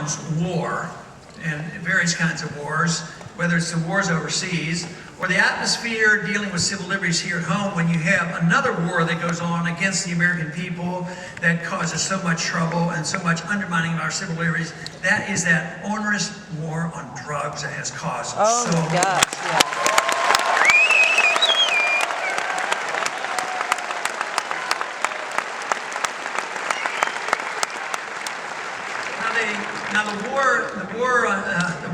surrounds war and various kinds of wars, whether it's the wars overseas or the atmosphere dealing with civil liberties here at home, when you have another war that goes on against the American people that causes so much trouble and so much undermining of our civil liberties, that is that onerous war on drugs that has caused so much. Yeah. Now the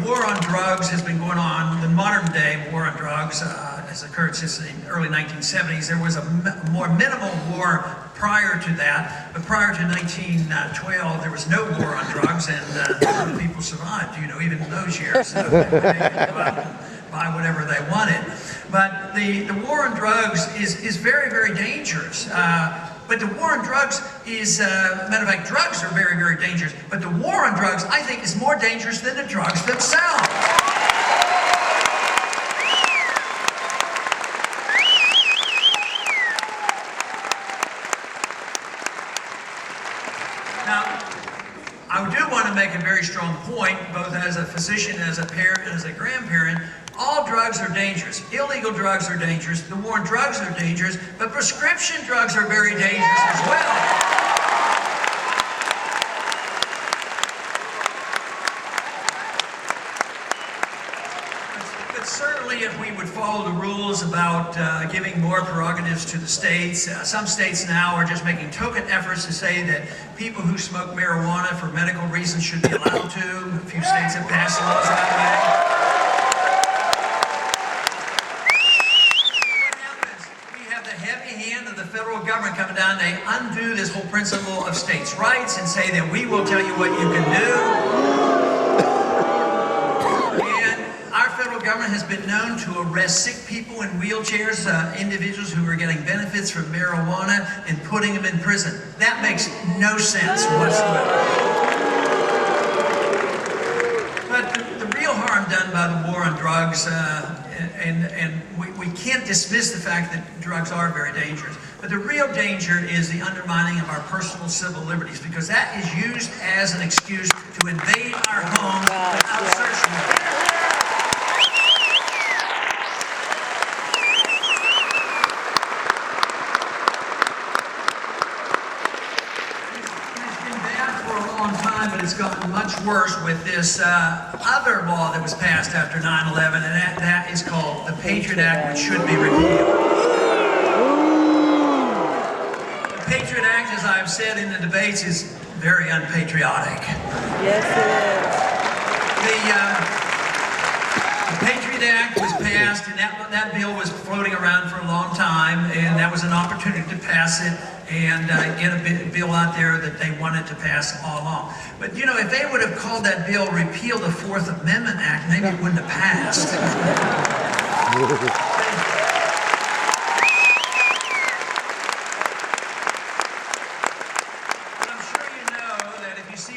war on drugs has been going on. The modern day war on drugs has occurred since the early 1970s. There was a more minimal war prior to that, but prior to 1912, there was no war on drugs, and people survived. Even in those years, they could go out and buy whatever they wanted. But the war on drugs is very, very dangerous. But the war on drugs is, matter of fact, drugs are very, very dangerous. But the war on drugs, I think, is more dangerous than the drugs themselves. Now, I do want to make a very strong point, both as a physician, as a parent, and as a grandparent. All drugs are dangerous. Illegal drugs are dangerous. The war on drugs are dangerous, but prescription drugs are very dangerous as well. But certainly if we would follow the rules about giving more prerogatives to the states, some states now are just making token efforts to say that people who smoke marijuana for medical reasons should be allowed to. A few states have passed laws that way. Federal government coming down, they undo this whole principle of states' rights and say that we will tell you what you can do. And our federal government has been known to arrest sick people in wheelchairs, individuals who are getting benefits from marijuana, and putting them in prison. That makes no sense whatsoever. But the real harm done by the war on drugs, and we can't dismiss the fact that drugs are very dangerous. But the real danger is the undermining of our personal civil liberties, because that is used as an excuse to invade our homes without search warrants. It's been bad for a long time, but it's gotten much worse with this other law that was passed after 9/11, and that is called the Patriot Act, which should be repealed. The Patriot Act, as I've said in the debates, is very unpatriotic. Yes, it The Patriot Act was passed, and that bill was floating around for a long time, and that was an opportunity to pass it and get a bill out there that they wanted to pass all along. But if they would have called that bill Repeal the Fourth Amendment Act, maybe it wouldn't have passed.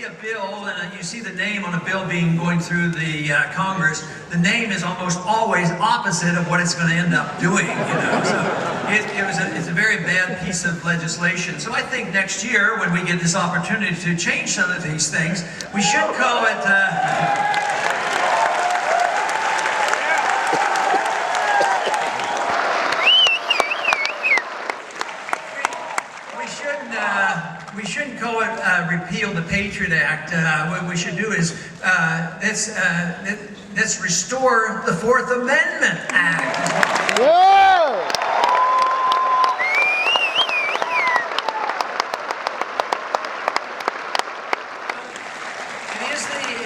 A bill, and you see the name on a bill going through the Congress, the name is almost always opposite of what it's going to end up doing. So it's a very bad piece of legislation. So I think next year, when we get this opportunity to change some of these things, we should call it. We shouldn't call it repeal the Patriot Act. What we should do is let's restore the Fourth Amendment Act. Whoa!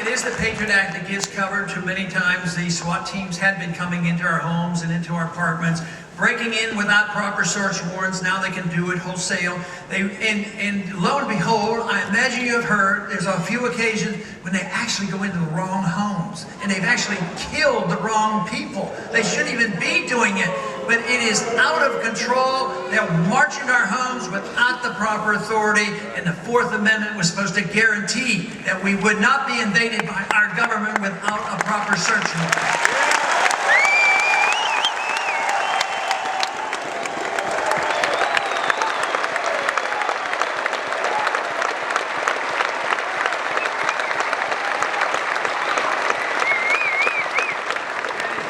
It is the Patriot Act that gives cover to many times the SWAT teams had been coming into our homes and into our apartments, breaking in without proper search warrants. Now they can do it wholesale. And lo and behold, I imagine you have heard, there's a few occasions when they actually go into the wrong homes, and they've actually killed the wrong people. They shouldn't even be doing it, but it is out of control. They'll march into our homes without the proper authority, and the Fourth Amendment was supposed to guarantee that we would not be invaded by our government without a proper search warrant.